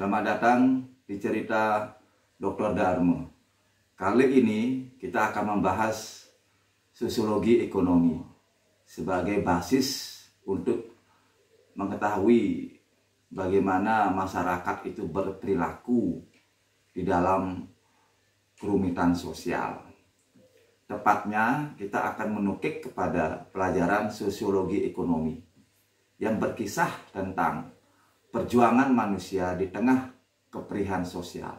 Selamat datang di cerita Dr. Darmo. Kali ini kita akan membahas sosiologi ekonomi sebagai basis untuk mengetahui bagaimana masyarakat itu berperilaku di dalam kerumitan sosial. Tepatnya kita akan menukik kepada pelajaran sosiologi ekonomi yang berkisah tentang perjuangan manusia di tengah keperihan sosial.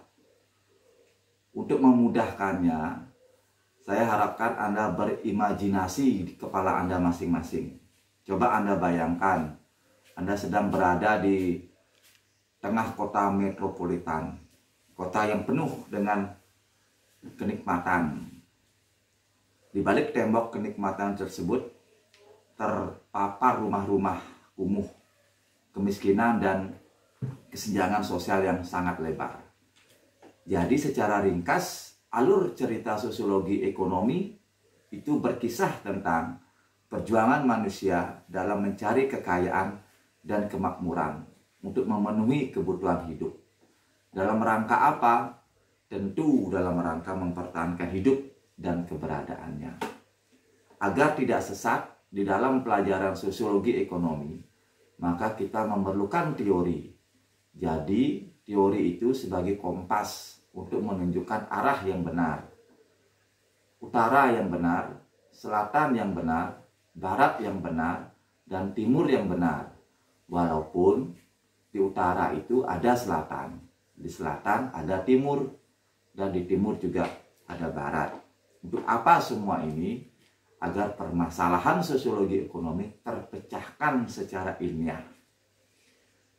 Untuk memudahkannya, saya harapkan Anda berimajinasi di kepala Anda masing-masing. Coba Anda bayangkan, Anda sedang berada di tengah kota metropolitan, kota yang penuh dengan kenikmatan. Di balik tembok kenikmatan tersebut terpapar rumah-rumah kumuh, kemiskinan dan kesenjangan sosial yang sangat lebar. Jadi secara ringkas, alur cerita sosiologi ekonomi itu berkisah tentang perjuangan manusia dalam mencari kekayaan dan kemakmuran untuk memenuhi kebutuhan hidup. Dalam rangka apa? Tentu dalam rangka mempertahankan hidup dan keberadaannya. Agar tidak sesat di dalam pelajaran sosiologi ekonomi, maka kita memerlukan teori. Jadi, teori itu sebagai kompas untuk menunjukkan arah yang benar. Utara yang benar, selatan yang benar, barat yang benar, dan timur yang benar. Walaupun di utara itu ada selatan, di selatan ada timur, dan di timur juga ada barat. Untuk apa semua ini? Agar permasalahan sosiologi ekonomi terpecahkan secara ilmiah.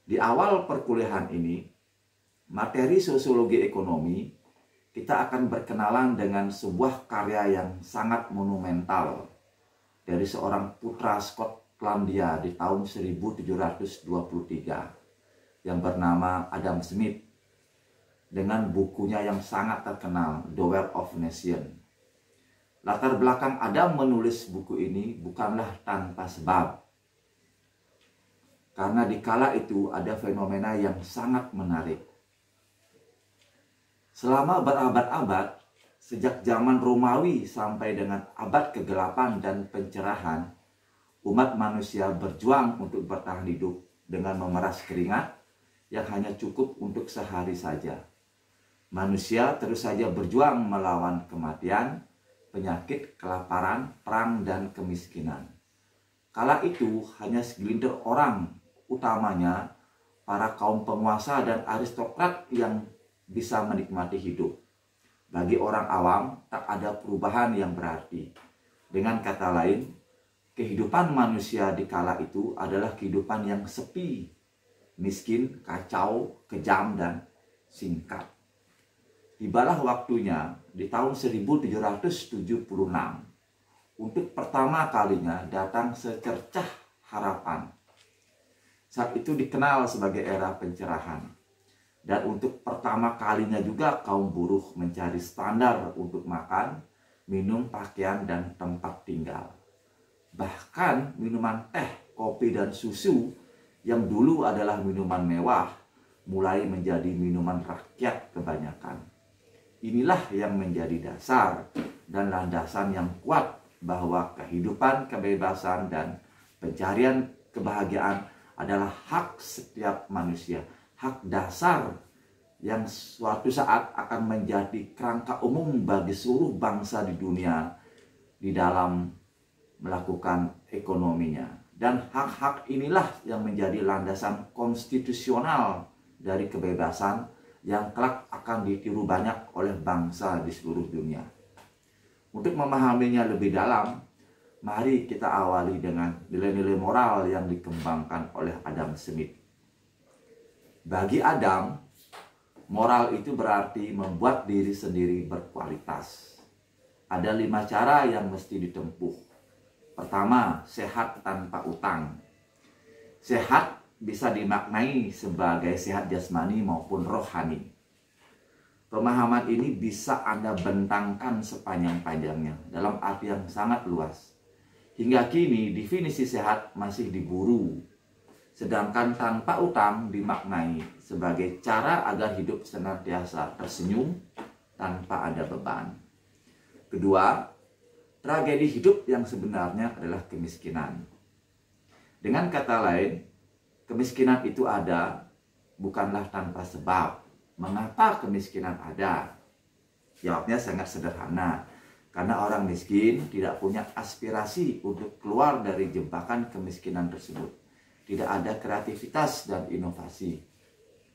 Di awal perkuliahan ini, materi sosiologi ekonomi, kita akan berkenalan dengan sebuah karya yang sangat monumental dari seorang putra Skotlandia di tahun 1723 yang bernama Adam Smith dengan bukunya yang sangat terkenal, The Wealth of Nations. Latar belakang Adam menulis buku ini bukanlah tanpa sebab. Karena di kala itu ada fenomena yang sangat menarik. Selama berabad-abad, sejak zaman Romawi sampai dengan abad kegelapan dan pencerahan, umat manusia berjuang untuk bertahan hidup dengan memeras keringat yang hanya cukup untuk sehari saja. Manusia terus saja berjuang melawan kematian, penyakit, kelaparan, perang, dan kemiskinan. Kala itu hanya segelintir orang, utamanya para kaum penguasa dan aristokrat yang bisa menikmati hidup. Bagi orang awam, tak ada perubahan yang berarti. Dengan kata lain, kehidupan manusia di kala itu adalah kehidupan yang sepi, miskin, kacau, kejam, dan singkat. Tibalah waktunya di tahun 1776 untuk pertama kalinya datang secercah harapan. Saat itu dikenal sebagai era pencerahan. Dan untuk pertama kalinya juga kaum buruh mencari standar untuk makan, minum, pakaian, dan tempat tinggal. Bahkan minuman teh, kopi, dan susu yang dulu adalah minuman mewah mulai menjadi minuman rakyat kebanyakan. Inilah yang menjadi dasar dan landasan yang kuat bahwa kehidupan, kebebasan, dan pencarian kebahagiaan adalah hak setiap manusia. Hak dasar yang suatu saat akan menjadi kerangka umum bagi seluruh bangsa di dunia di dalam melakukan ekonominya. Dan hak-hak inilah yang menjadi landasan konstitusional dari kebebasan yang kelak akan ditiru banyak oleh bangsa di seluruh dunia. Untuk memahaminya lebih dalam, mari kita awali dengan nilai-nilai moral yang dikembangkan oleh Adam Smith. Bagi Adam, moral itu berarti membuat diri sendiri berkualitas. Ada 5 cara yang mesti ditempuh. Pertama, sehat tanpa utang. Sehat bisa dimaknai sebagai sehat jasmani maupun rohani. Pemahaman ini bisa Anda bentangkan sepanjang-panjangnya dalam arti yang sangat luas. Hingga kini definisi sehat masih diburu Sedangkan tanpa utang dimaknai sebagai cara agar hidup senantiasa tersenyum tanpa ada beban. Kedua, tragedi hidup yang sebenarnya adalah kemiskinan. Dengan kata lain, kemiskinan itu ada bukanlah tanpa sebab. Mengapa kemiskinan ada? Jawabnya sangat sederhana. Karena orang miskin tidak punya aspirasi untuk keluar dari jebakan kemiskinan tersebut. Tidak ada kreativitas dan inovasi.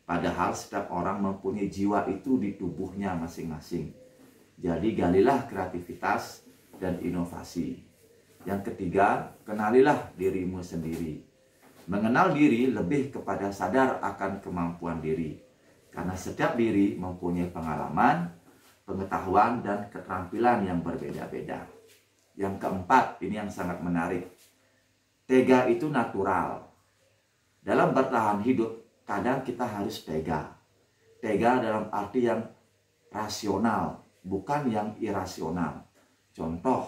Padahal setiap orang mempunyai jiwa itu di tubuhnya masing-masing. Jadi galilah kreativitas dan inovasi. Yang ketiga, kenalilah dirimu sendiri. Mengenal diri lebih kepada sadar akan kemampuan diri. Karena setiap diri mempunyai pengalaman, pengetahuan, dan keterampilan yang berbeda-beda. Yang keempat, ini yang sangat menarik. Tega itu natural. Dalam bertahan hidup, kadang kita harus tega. Tega dalam arti yang rasional, bukan yang irasional. Contoh,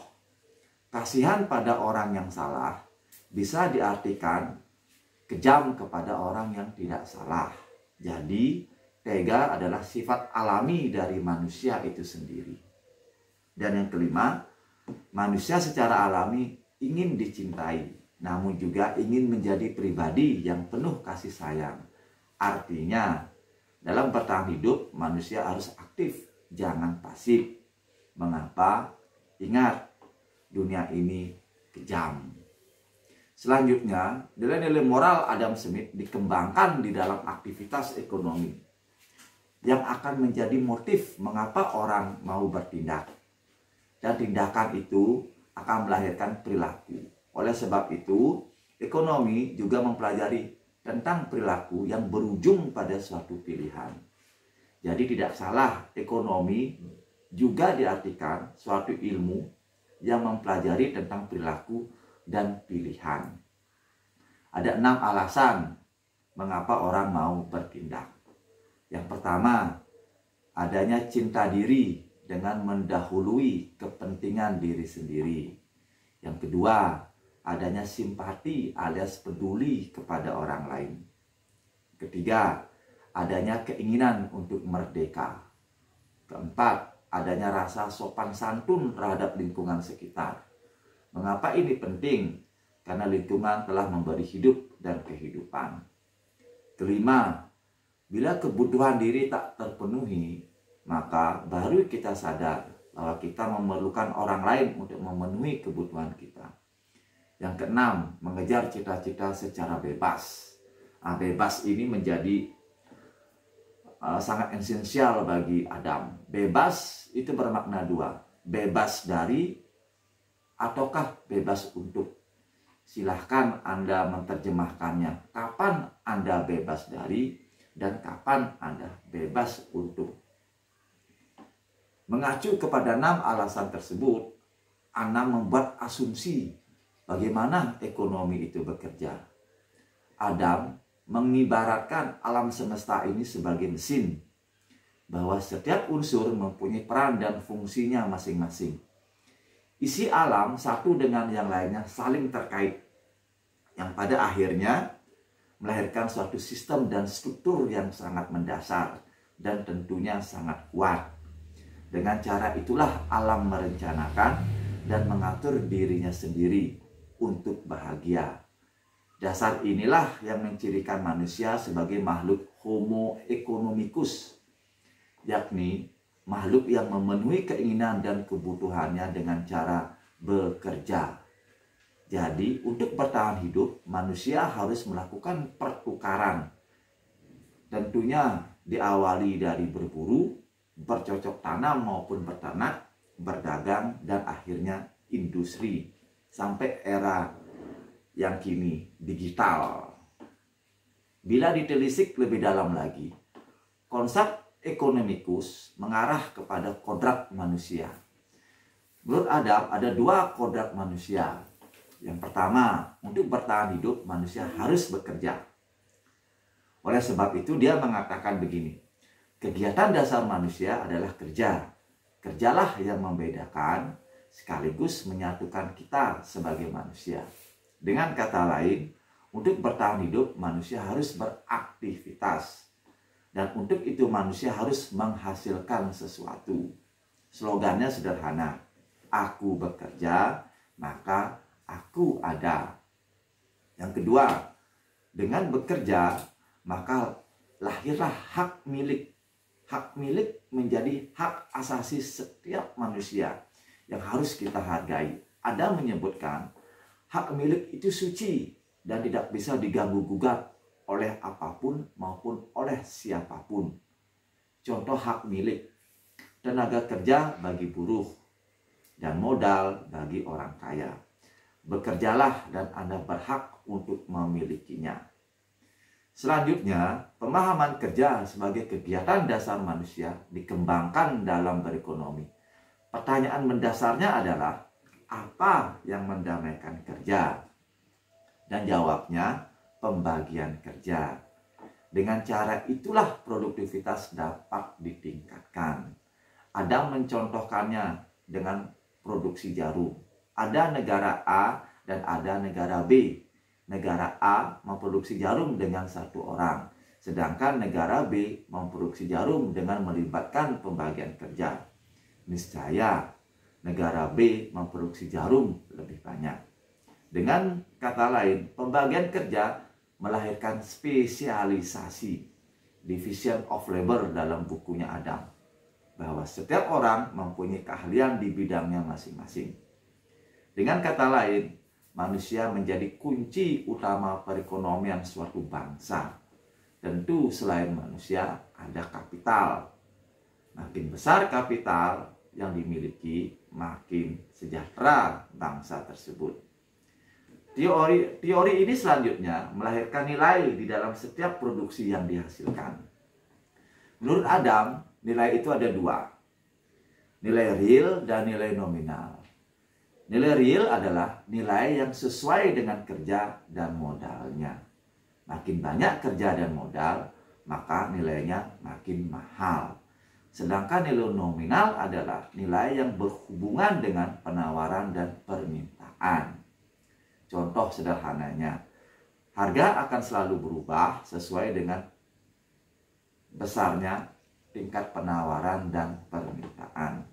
kasihan pada orang yang salah bisa diartikan kejam kepada orang yang tidak salah. Jadi, tega adalah sifat alami dari manusia itu sendiri. Dan yang kelima, manusia secara alami ingin dicintai, namun juga ingin menjadi pribadi yang penuh kasih sayang. Artinya, dalam bertahan hidup, manusia harus aktif, jangan pasif. Mengapa? Ingat, dunia ini kejam. Selanjutnya, nilai-nilai moral Adam Smith dikembangkan di dalam aktivitas ekonomi yang akan menjadi motif mengapa orang mau bertindak. Dan tindakan itu akan melahirkan perilaku. Oleh sebab itu, ekonomi juga mempelajari tentang perilaku yang berujung pada suatu pilihan. Jadi tidak salah, ekonomi juga diartikan suatu ilmu yang mempelajari tentang perilaku dan pilihan. Ada 6 alasan mengapa orang mau bertindak. Yang pertama, adanya cinta diri dengan mendahului kepentingan diri sendiri. Yang kedua, adanya simpati alias peduli kepada orang lain. Ketiga, adanya keinginan untuk merdeka. Keempat, adanya rasa sopan santun terhadap lingkungan sekitar. Mengapa ini penting? Karena lingkungan telah memberi hidup dan kehidupan. Kelima, bila kebutuhan diri tak terpenuhi, maka baru kita sadar bahwa kita memerlukan orang lain untuk memenuhi kebutuhan kita. Yang keenam, mengejar cita-cita secara bebas. Bebas ini menjadi sangat esensial bagi Adam. Bebas itu bermakna dua. Bebas dari ataukah bebas untuk? Silahkan Anda menerjemahkannya. Kapan Anda bebas dari dan kapan Anda bebas untuk? Mengacu kepada 6 alasan tersebut, Anda membuat asumsi bagaimana ekonomi itu bekerja. Adam mengibaratkan alam semesta ini sebagai mesin, bahwa setiap unsur mempunyai peran dan fungsinya masing-masing. Isi alam satu dengan yang lainnya saling terkait, yang pada akhirnya melahirkan suatu sistem dan struktur yang sangat mendasar dan tentunya sangat kuat. Dengan cara itulah alam merencanakan dan mengatur dirinya sendiri untuk bahagia. Dasar inilah yang mencirikan manusia sebagai makhluk homo economicus, yakni makhluk yang memenuhi keinginan dan kebutuhannya dengan cara bekerja. Jadi, untuk bertahan hidup, manusia harus melakukan pertukaran. Tentunya diawali dari berburu, bercocok tanam maupun berternak, berdagang, dan akhirnya industri, sampai era yang kini digital. Bila ditelisik lebih dalam lagi, konsep economicus mengarah kepada kodrat manusia. Menurut Adam ada 2 kodrat manusia. Yang pertama, untuk bertahan hidup manusia harus bekerja. Oleh sebab itu dia mengatakan begini, kegiatan dasar manusia adalah kerja. Kerjalah yang membedakan sekaligus menyatukan kita sebagai manusia. Dengan kata lain, Untuk bertahan hidup, manusia harus beraktivitas. Dan untuk itu manusia harus menghasilkan sesuatu. Slogannya sederhana. Aku bekerja, maka aku ada. Yang kedua, dengan bekerja, maka lahirlah hak milik. Hak milik menjadi hak asasi setiap manusia yang harus kita hargai. Adam menyebutkan, hak milik itu suci dan tidak bisa diganggu-gugat oleh apapun maupun oleh siapapun. Contoh hak milik, tenaga kerja bagi buruh dan modal bagi orang kaya. Bekerjalah dan Anda berhak untuk memilikinya. Selanjutnya, pemahaman kerja sebagai kegiatan dasar manusia dikembangkan dalam berekonomi. Pertanyaan mendasarnya adalah, apa yang mendamaikan kerja? Dan jawabnya, pembagian kerja. Dengan cara itulah produktivitas dapat ditingkatkan. Adam mencontohkannya dengan produksi jarum. Ada negara A dan ada negara B. Negara A memproduksi jarum dengan 1 orang, sedangkan negara B memproduksi jarum dengan melibatkan pembagian kerja. Niscaya negara B memproduksi jarum lebih banyak. Dengan kata lain, pembagian kerja melahirkan spesialisasi, division of labor dalam bukunya Adam, bahwa setiap orang mempunyai keahlian di bidangnya masing-masing. Dengan kata lain, manusia menjadi kunci utama perekonomian suatu bangsa. Tentu selain manusia ada kapital. Makin besar kapital yang dimiliki, makin sejahtera bangsa tersebut. Teori ini selanjutnya melahirkan nilai di dalam setiap produksi yang dihasilkan. Menurut Adam, nilai itu ada 2. Nilai real dan nilai nominal. Nilai real adalah nilai yang sesuai dengan kerja dan modalnya. Makin banyak kerja dan modal, maka nilainya makin mahal. Sedangkan nilai nominal adalah nilai yang berhubungan dengan penawaran dan permintaan. Contoh sederhananya, harga akan selalu berubah sesuai dengan besarnya tingkat penawaran dan permintaan.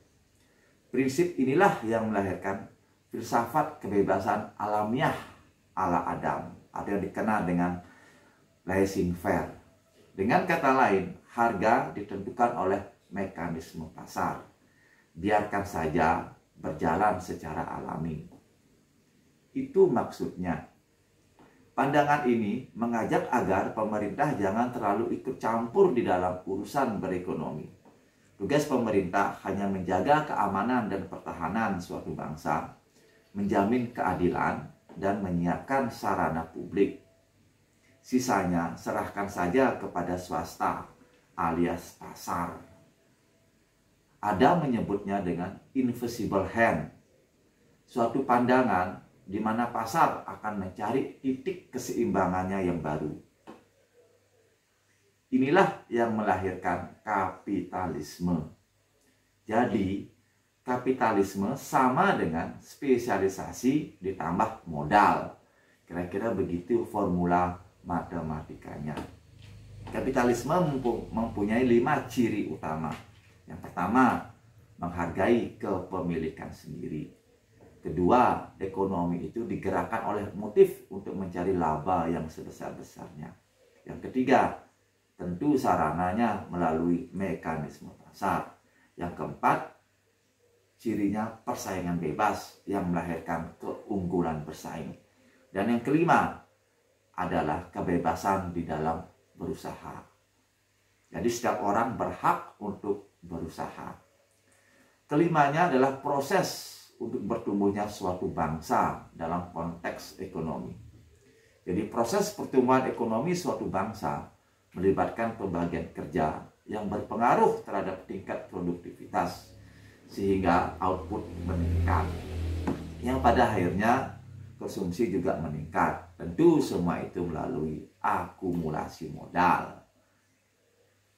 Prinsip inilah yang melahirkan filsafat kebebasan alamiah ala Adam, atau yang dikenal dengan laissez-faire. Dengan kata lain, harga ditentukan oleh mekanisme pasar. Biarkan saja berjalan secara alami. Itu maksudnya. Pandangan ini mengajak agar pemerintah jangan terlalu ikut campur di dalam urusan berekonomi. Tugas pemerintah hanya menjaga keamanan dan pertahanan suatu bangsa, menjamin keadilan, dan menyiapkan sarana publik. Sisanya serahkan saja kepada swasta alias pasar. Ada menyebutnya dengan invisible hand, suatu pandangan di mana pasar akan mencari titik keseimbangannya yang baru. Inilah yang melahirkan kapitalisme. Jadi, kapitalisme sama dengan spesialisasi ditambah modal. Kira-kira begitu formula matematikanya. Kapitalisme mempunyai 5 ciri utama. Yang pertama, menghargai kepemilikan sendiri. Kedua, ekonomi itu digerakkan oleh motif untuk mencari laba yang sebesar-besarnya. Yang ketiga, tentu sarananya melalui mekanisme pasar. Yang keempat, cirinya persaingan bebas yang melahirkan keunggulan bersaing. Dan yang kelima adalah kebebasan di dalam berusaha. Jadi setiap orang berhak untuk berusaha. Kelimanya adalah proses untuk bertumbuhnya suatu bangsa dalam konteks ekonomi. Jadi proses pertumbuhan ekonomi suatu bangsa melibatkan pembagian kerja yang berpengaruh terhadap tingkat produktivitas sehingga output meningkat. Yang pada akhirnya konsumsi juga meningkat. Tentu semua itu melalui akumulasi modal.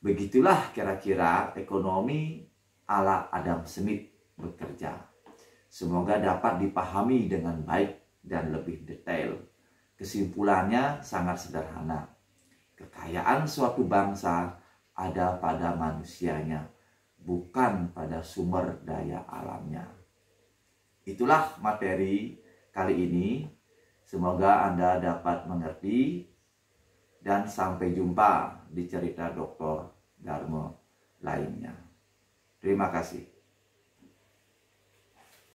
Begitulah kira-kira ekonomi ala Adam Smith bekerja. Semoga dapat dipahami dengan baik dan lebih detail. Kesimpulannya sangat sederhana. Kekayaan suatu bangsa ada pada manusianya, bukan pada sumber daya alamnya. Itulah materi kali ini. Semoga Anda dapat mengerti, dan sampai jumpa di cerita Dr. Darmo lainnya. Terima kasih.